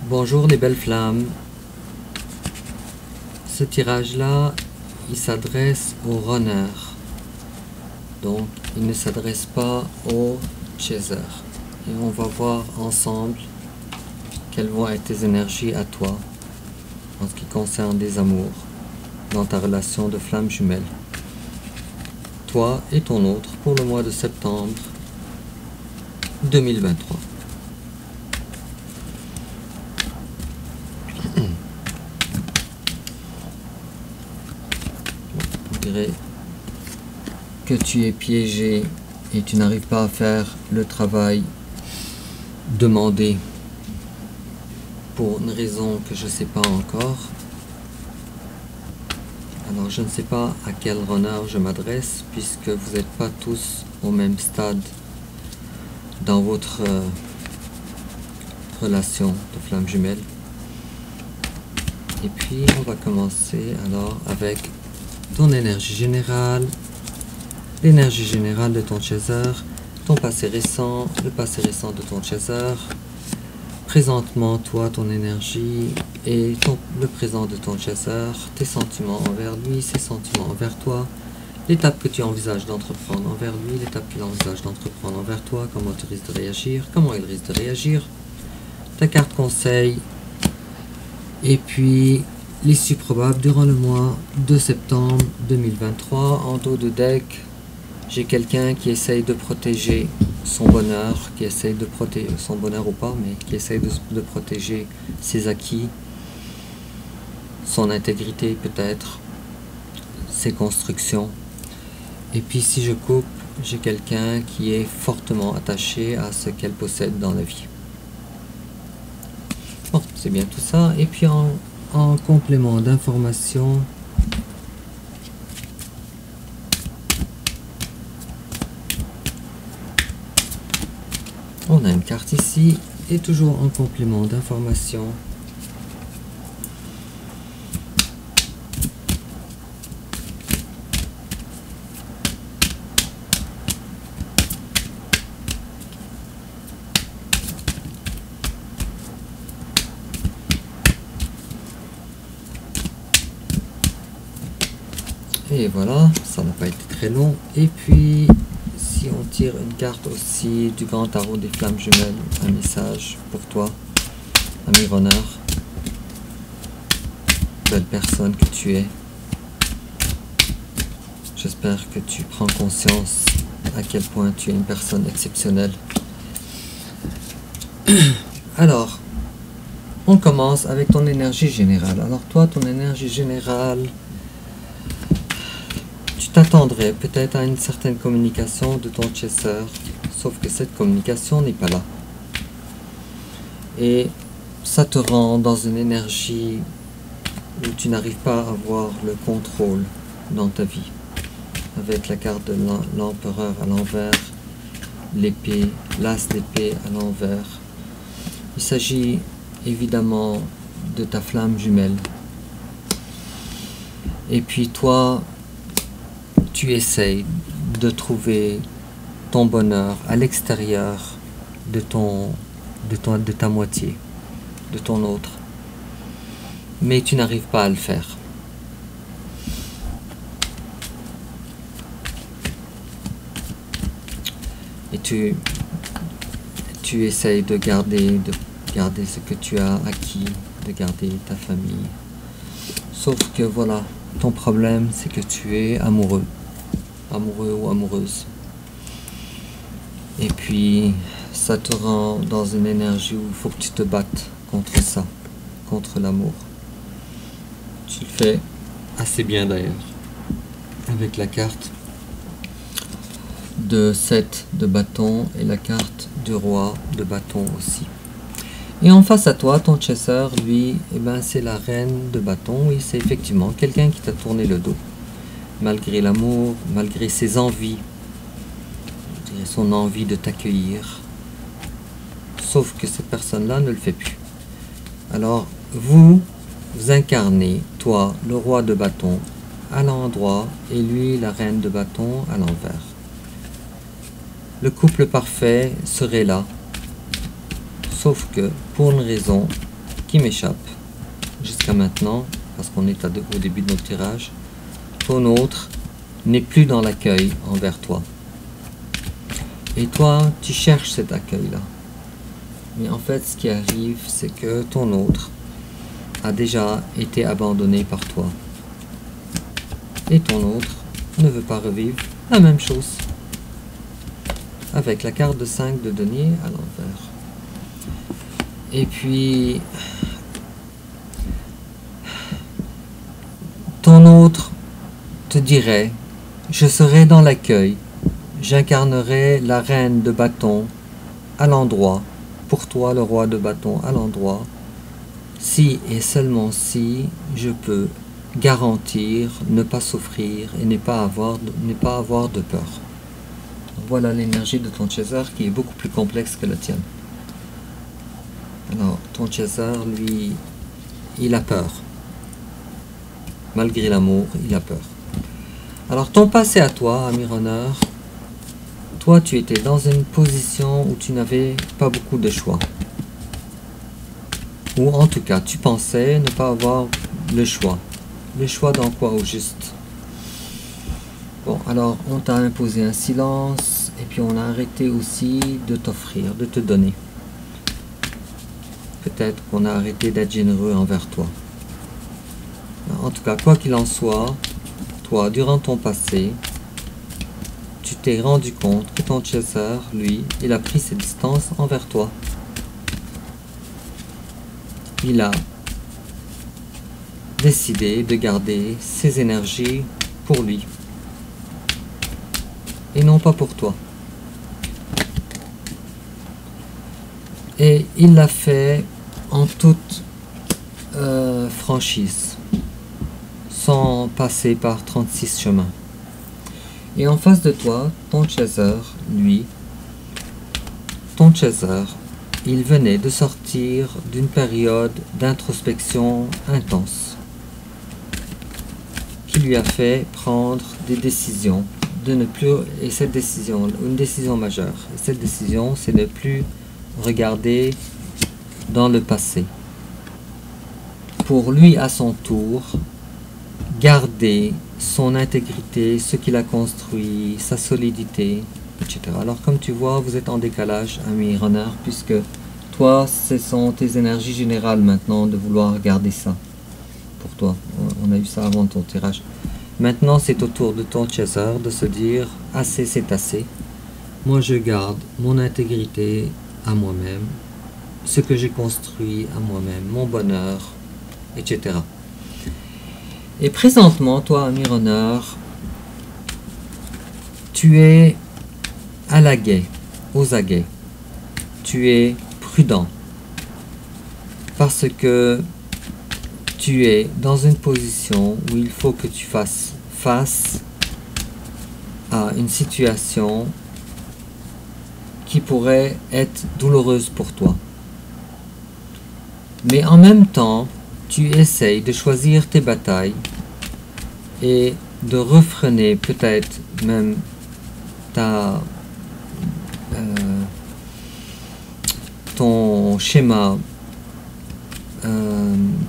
Bonjour les belles flammes. Ce tirage-là, il s'adresse aux runners. Donc, il ne s'adresse pas aux chasers. Et on va voir ensemble quelles vont être tes énergies à toi en ce qui concerne des amours dans ta relation de flamme jumelle. Toi et ton autre pour le mois de septembre 2023. On dirait que tu es piégé et tu n'arrives pas à faire le travail demandé pour une raison que je ne sais pas encore. Alors je ne sais pas à quel runner je m'adresse puisque vous n'êtes pas tous au même stade dans votre relation de flamme jumelle. Et puis on va commencer alors avec ton énergie générale, l'énergie générale de ton chaser, ton passé récent, le passé récent de ton chaser, présentement toi, ton énergie et le présent de ton chaser, tes sentiments envers lui, ses sentiments envers toi, l'étape que tu envisages d'entreprendre envers lui, l'étape qu'il envisage d'entreprendre envers toi, comment tu risques de réagir, comment il risque de réagir, ta carte conseil, et puis l'issue probable durant le mois de septembre 2023. En dos de deck, j'ai quelqu'un qui essaye de protéger son bonheur, qui essaye de protéger son bonheur ou pas, mais qui essaye de protéger ses acquis, son intégrité peut-être, ses constructions. Et puis si je coupe, j'ai quelqu'un qui est fortement attaché à ce qu'elle possède dans la vie. Bon, c'est bien tout ça. Et puis en complément d'information, on a une carte ici, et toujours en complément d'information, et voilà, ça n'a pas été très long. Et puis si on tire une carte aussi du grand tarot des flammes jumelles, un message pour toi, ami runner, belle personne que tu es. J'espère que tu prends conscience à quel point tu es une personne exceptionnelle. Alors, on commence avec ton énergie générale. Alors toi, ton énergie générale, tu t'attendrais peut-être à une certaine communication de ton chasseur, sauf que cette communication n'est pas là. Et ça te rend dans une énergie où tu n'arrives pas à avoir le contrôle dans ta vie. Avec la carte de l'empereur à l'envers, l'épée, l'as d'épée à l'envers. Il s'agit évidemment de ta flamme jumelle. Et puis toi, tu essayes de trouver ton bonheur à l'extérieur de ta moitié, de ton autre. Mais tu n'arrives pas à le faire. Et tu essayes de garder ce que tu as acquis, de garder ta famille. Sauf que voilà, ton problème c'est que tu es amoureux ou amoureuse. Et puis ça te rend dans une énergie où il faut que tu te battes contre ça, contre l'amour. Tu le fais assez bien d'ailleurs, avec la carte de 7 de bâton et la carte du roi de bâton aussi. Et en face à toi, ton chasseur, lui, eh ben, c'est la reine de bâton. Oui, c'est effectivement quelqu'un qui t'a tourné le dos. Malgré l'amour, malgré ses envies, je dirais son envie de t'accueillir. Sauf que cette personne-là ne le fait plus. Alors, vous incarnez, toi, le roi de bâton, à l'endroit, et lui, la reine de bâton, à l'envers. Le couple parfait serait là. Sauf que, pour une raison, qui m'échappe jusqu'à maintenant, parce qu'on est au début de notre tirage, ton autre n'est plus dans l'accueil envers toi. Et toi, tu cherches cet accueil-là. Mais en fait, ce qui arrive, c'est que ton autre a déjà été abandonné par toi. Et ton autre ne veut pas revivre la même chose. Avec la carte de 5 de denier à l'envers. Et puis, ton autre te dirait, je serai dans l'accueil, j'incarnerai la reine de bâton à l'endroit, pour toi le roi de bâton à l'endroit, si et seulement si je peux garantir ne pas souffrir et ne pas avoir de peur. Voilà l'énergie de ton chaser qui est beaucoup plus complexe que la tienne. Alors, ton chaser, lui, il a peur. Malgré l'amour, il a peur. Alors, ton passé à toi, Ami-Runner, toi, tu étais dans une position où tu n'avais pas beaucoup de choix. Ou en tout cas, tu pensais ne pas avoir le choix. Le choix dans quoi au juste? Bon, alors, on t'a imposé un silence, et puis on a arrêté aussi de t'offrir, de te donner. Peut-être qu'on a arrêté d'être généreux envers toi. En tout cas, quoi qu'il en soit, toi, durant ton passé, tu t'es rendu compte que ton chaser, lui, il a pris ses distances envers toi. Il a décidé de garder ses énergies pour lui. Et non pas pour toi. Et il l'a fait en toute franchise, sans passer par 36 chemins. Et en face de toi, ton chaser, lui, ton chaser, il venait de sortir d'une période d'introspection intense, qui lui a fait prendre des décisions, de ne plus, et cette décision, une décision majeure, et cette décision, c'est de ne plus regarder dans le passé. Pour lui, à son tour, garder son intégrité, ce qu'il a construit, sa solidité, etc. Alors, comme tu vois, vous êtes en décalage, ami runner, puisque toi, ce sont tes énergies générales maintenant de vouloir garder ça pour toi. On a eu ça avant ton tirage. Maintenant, c'est au tour de ton chaser de se dire « assez, c'est assez. Moi, je garde mon intégrité à moi-même, ce que j'ai construit à moi-même, mon bonheur, etc. » Et présentement, toi, ami runner, tu es à l'aguet, aux aguets. Tu es prudent parce que tu es dans une position où il faut que tu fasses face à une situation qui pourrait être douloureuse pour toi. Mais en même temps, tu essayes de choisir tes batailles et de refréner peut-être même ton schéma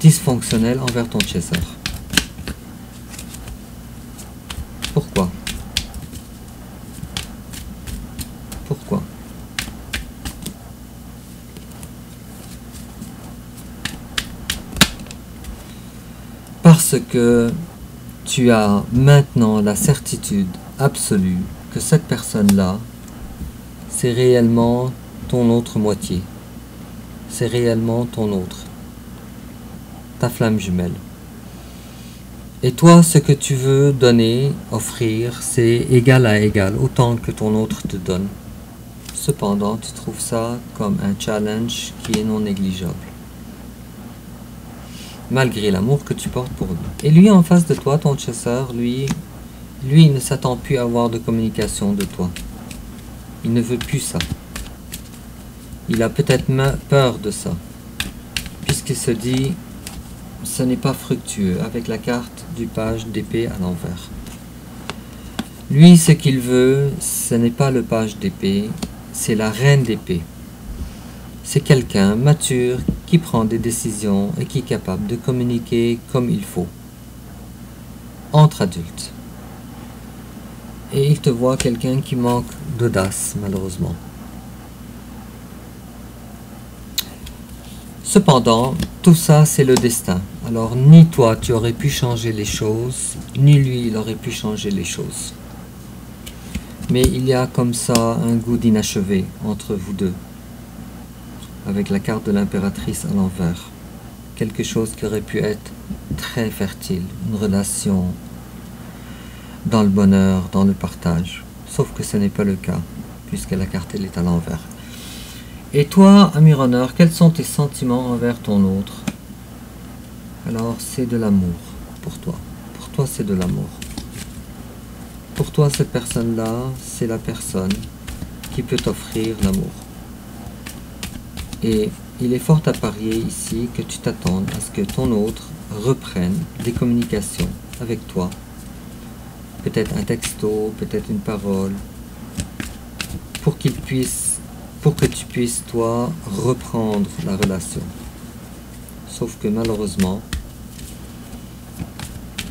dysfonctionnel envers ton chaser. Pourquoi? Pourquoi? Parce que tu as maintenant la certitude absolue que cette personne-là, c'est réellement ton autre moitié. C'est réellement ton autre. Ta flamme jumelle. Et toi, ce que tu veux donner, offrir, c'est égal à égal, autant que ton autre te donne. Cependant, tu trouves ça comme un challenge qui est non négligeable. Malgré l'amour que tu portes pour lui. Et lui, en face de toi, ton chasseur, lui, il ne s'attend plus à avoir de communication de toi. Il ne veut plus ça. Il a peut-être peur de ça, puisqu'il se dit, ce n'est pas fructueux, avec la carte du page d'épée à l'envers. Lui, ce qu'il veut, ce n'est pas le page d'épée, c'est la reine d'épée. C'est quelqu'un mature qui prend des décisions et qui est capable de communiquer comme il faut, entre adultes. Et il te voit quelqu'un qui manque d'audace, malheureusement. Cependant, tout ça, c'est le destin. Alors, ni toi, tu aurais pu changer les choses, ni lui, il aurait pu changer les choses. Mais il y a comme ça un goût d'inachevé entre vous deux, avec la carte de l'impératrice à l'envers. Quelque chose qui aurait pu être très fertile, une relation dans le bonheur, dans le partage. Sauf que ce n'est pas le cas, puisque la carte elle est à l'envers. Et toi, ami runner, quels sont tes sentiments envers ton autre? Alors, c'est de l'amour pour toi. Pour toi, c'est de l'amour. Pour toi, cette personne-là, c'est la personne qui peut t'offrir l'amour. Et il est fort à parier ici que tu t'attendes à ce que ton autre reprenne des communications avec toi. Peut-être un texto, peut-être une parole, pour que tu puisses, toi, reprendre la relation. Sauf que malheureusement,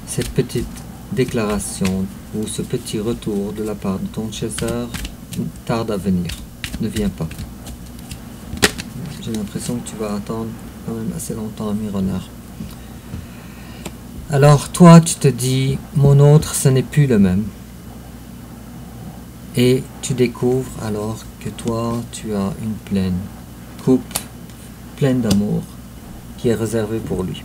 cette petite déclaration ou ce petit retour de la part de ton chasseur tarde à venir, ne vient pas. J'ai l'impression que tu vas attendre quand même assez longtemps, ami runner. Alors toi, tu te dis, mon autre, ce n'est plus le même. Et tu découvres alors que toi, tu as une pleine coupe, pleine d'amour, qui est réservée pour lui.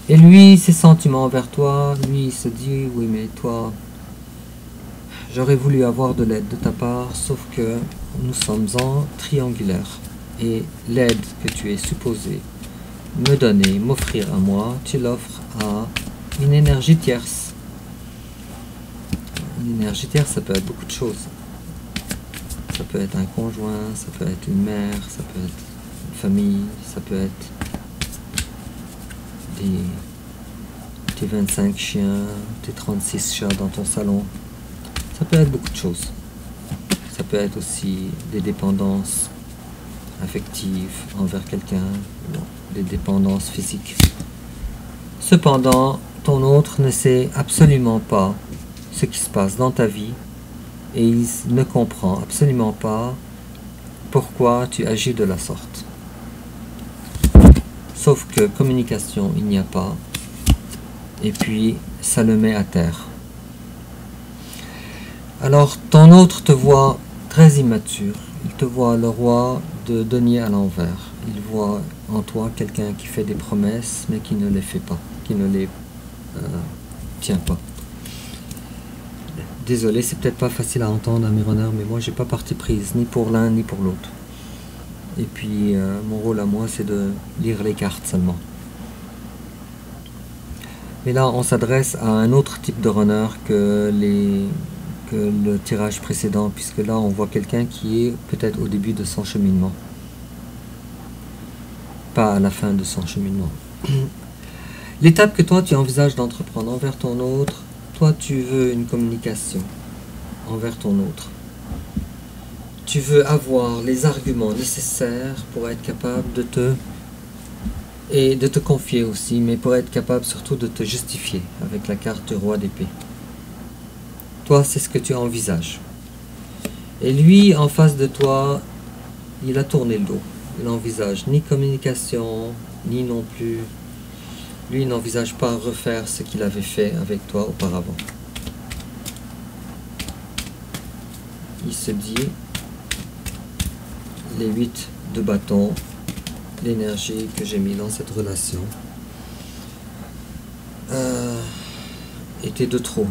Et lui, ses sentiments envers toi, lui, il se dit, oui, mais toi, j'aurais voulu avoir de l'aide de ta part, sauf que nous sommes en triangulaire. Et l'aide que tu es supposé me donner, m'offrir à moi, tu l'offres à une énergie tierce. Une énergie tierce, ça peut être beaucoup de choses. Ça peut être un conjoint, ça peut être une mère, ça peut être une famille, ça peut être tes 25 chiens, tes 36 chats dans ton salon. Ça peut être beaucoup de choses. Ça peut être aussi des dépendances affectives envers quelqu'un, des dépendances physiques. Cependant, ton autre ne sait absolument pas ce qui se passe dans ta vie et il ne comprend absolument pas pourquoi tu agis de la sorte. Sauf que communication, il n'y a pas, et puis ça le met à terre. Alors ton autre te voit très immature, il te voit le roi de denier à l'envers. Il voit en toi quelqu'un qui fait des promesses mais qui ne les fait pas, qui ne les tient pas. Désolé, c'est peut-être pas facile à entendre, ami runner, mais moi j'ai pas parti prise, ni pour l'un ni pour l'autre. Et puis mon rôle à moi c'est de lire les cartes seulement. Mais là on s'adresse à un autre type de runner que le tirage précédent, puisque là on voit quelqu'un qui est peut-être au début de son cheminement, pas à la fin de son cheminement. L'étape que toi tu envisages d'entreprendre envers ton autre, toi tu veux une communication envers ton autre. Tu veux avoir les arguments nécessaires pour être capable de te confier aussi, mais pour être capable surtout de te justifier avec la carte du roi d'épée. Toi, c'est ce que tu envisages. Et lui, en face de toi, il a tourné le dos. Il n'envisage ni communication, ni non plus... Lui, il n'envisage pas refaire ce qu'il avait fait avec toi auparavant. Il se dit, les 8 de bâton, l'énergie que j'ai mis dans cette relation était de trop.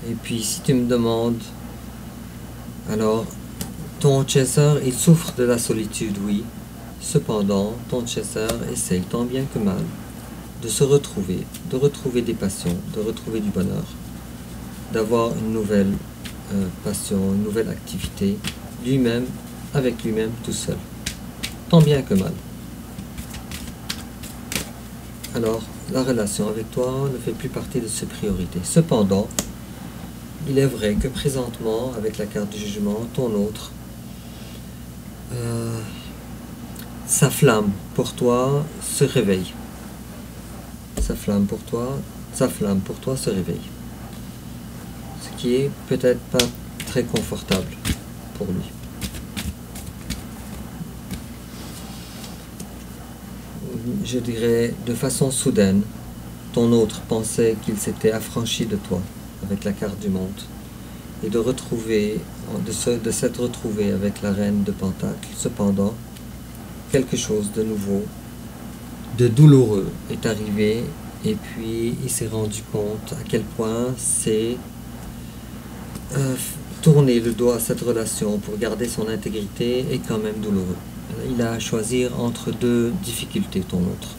Et puis si tu me demandes, alors ton chasseur il souffre de la solitude, oui. Cependant, ton chasseur essaye tant bien que mal de se retrouver, de retrouver des passions, de retrouver du bonheur, d'avoir une nouvelle passion, une nouvelle activité, lui-même, avec lui-même, tout seul. Tant bien que mal. Alors, la relation avec toi ne fait plus partie de ses priorités. Cependant, il est vrai que présentement, avec la carte du jugement, ton autre sa flamme pour toi se réveille. Sa flamme pour toi se réveille. Ce qui est peut-être pas très confortable pour lui. Je dirais de façon soudaine, ton autre pensait qu'il s'était affranchi de toi avec la carte du monde et de s'être retrouvé avec la reine de Pentacle. Cependant, quelque chose de nouveau, de douloureux est arrivé et puis il s'est rendu compte à quel point c'est tourner le dos à cette relation pour garder son intégrité est quand même douloureux. Il a à choisir entre deux difficultés, ton autre.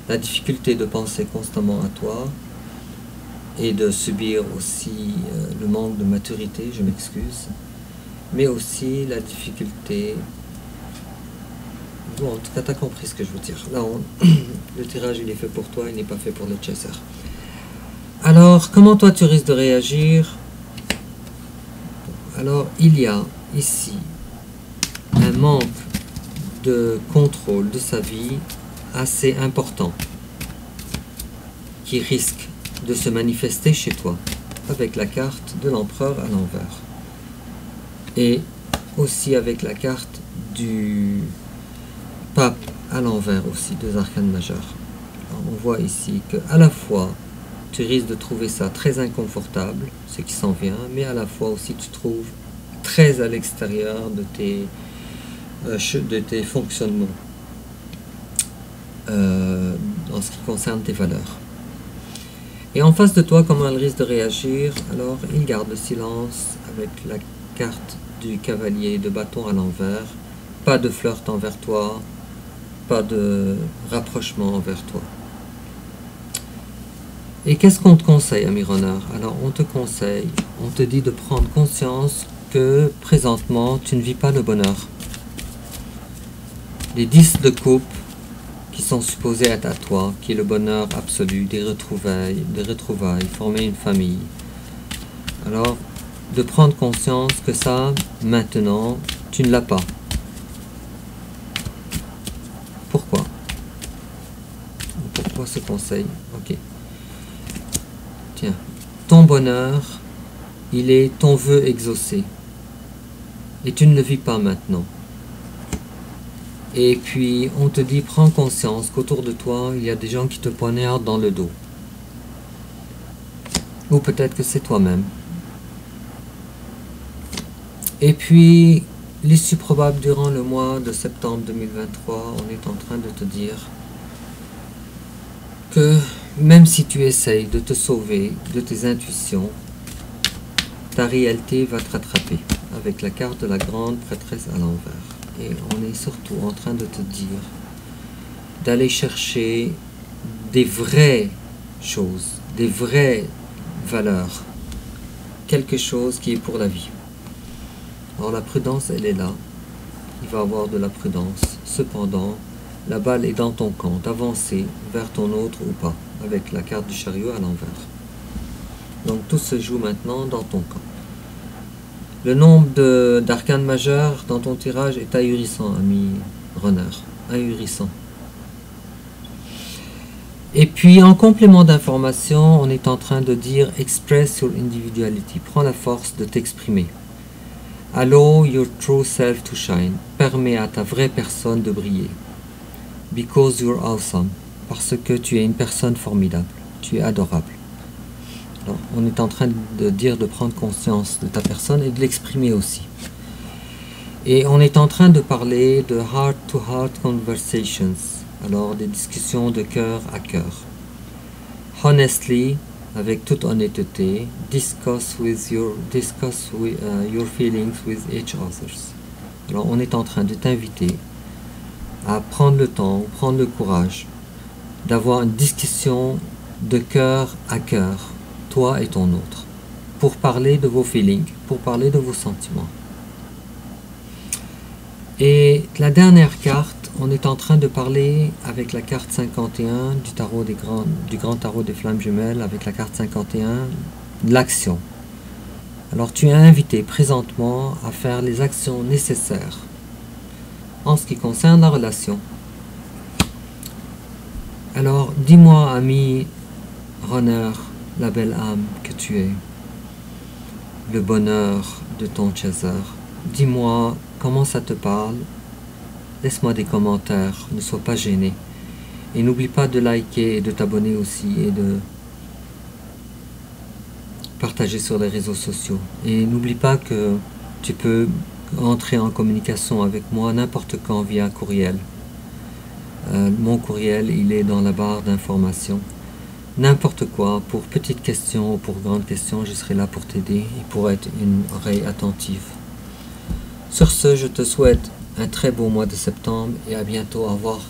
La difficulté de penser constamment à toi et de subir aussi le manque de maturité, je m'excuse, mais aussi la difficulté... Bon, en tout cas, tu as compris ce que je veux dire. Là, le tirage, il est fait pour toi, il n'est pas fait pour le chaser. Alors, comment toi, tu risques de réagir? Alors, il y a ici un manque de contrôle de sa vie assez important qui risque de se manifester chez toi avec la carte de l'empereur à l'envers et aussi avec la carte du pape à l'envers aussi, deux arcanes majeures. Alors, on voit ici que à la fois tu risques de trouver ça très inconfortable, ce qui s'en vient, mais à la fois aussi tu trouves très à l'extérieur de tes fonctionnements en ce qui concerne tes valeurs. Et en face de toi, comment elle risque de réagir? Alors, il garde le silence avec la carte du cavalier de bâton à l'envers. Pas de flirt envers toi, pas de rapprochement envers toi. Et qu'est-ce qu'on te conseille, ami runner? Alors, on te conseille, on te dit de prendre conscience que présentement, tu ne vis pas le bonheur. Les 10 de coupe qui sont supposés être à toi, qui est le bonheur absolu, des retrouvailles, former une famille. Alors, de prendre conscience que ça, maintenant, tu ne l'as pas. Pourquoi? Pourquoi ce conseil? Ok. Tiens, ton bonheur, il est ton vœu exaucé. Et tu ne le vis pas maintenant. Et puis, on te dit, prends conscience qu'autour de toi, il y a des gens qui te poignardent dans le dos. Ou peut-être que c'est toi-même. Et puis, l'issue probable durant le mois de septembre 2023, on est en train de te dire que même si tu essayes de te sauver de tes intuitions, ta réalité va te rattraper avec la carte de la grande prêtresse à l'envers. Et on est surtout en train de te dire d'aller chercher des vraies choses, des vraies valeurs, quelque chose qui est pour la vie. Alors la prudence, elle est là, il va y avoir de la prudence. Cependant, la balle est dans ton camp, d'avancer vers ton autre ou pas, avec la carte du chariot à l'envers. Donc tout se joue maintenant dans ton camp. Le nombre d'arcanes majeures dans ton tirage est ahurissant, ami runner. Ahurissant. Et puis, en complément d'information, on est en train de dire « Express your individuality ». Prends la force de t'exprimer. « Allow your true self to shine ». Permets à ta vraie personne de briller. « Because you're awesome ». Parce que tu es une personne formidable. Tu es adorable. Alors, on est en train de dire de prendre conscience de ta personne et de l'exprimer aussi. Et on est en train de parler de heart-to-heart conversations, alors des discussions de cœur à cœur. Honestly, avec toute honnêteté, discuss your feelings with each other. Alors on est en train de t'inviter à prendre le temps, prendre le courage d'avoir une discussion de cœur à cœur, toi et ton autre, pour parler de vos feelings, pour parler de vos sentiments. Et la dernière carte, on est en train de parler avec la carte 51 du tarot du grand tarot des flammes jumelles, avec la carte 51, de l'action. Alors tu es invité présentement à faire les actions nécessaires en ce qui concerne la relation. Alors, dis-moi, ami runner, la belle âme que tu es, le bonheur de ton chaser. Dis-moi comment ça te parle. Laisse-moi des commentaires, ne sois pas gêné. Et n'oublie pas de liker et de t'abonner aussi et de partager sur les réseaux sociaux. Et n'oublie pas que tu peux entrer en communication avec moi n'importe quand via courriel. Mon courriel, il est dans la barre d'information. N'importe quoi, pour petites questions ou pour grandes questions, je serai là pour t'aider et pour être une oreille attentive. Sur ce, je te souhaite un très beau mois de septembre et à bientôt. Au revoir.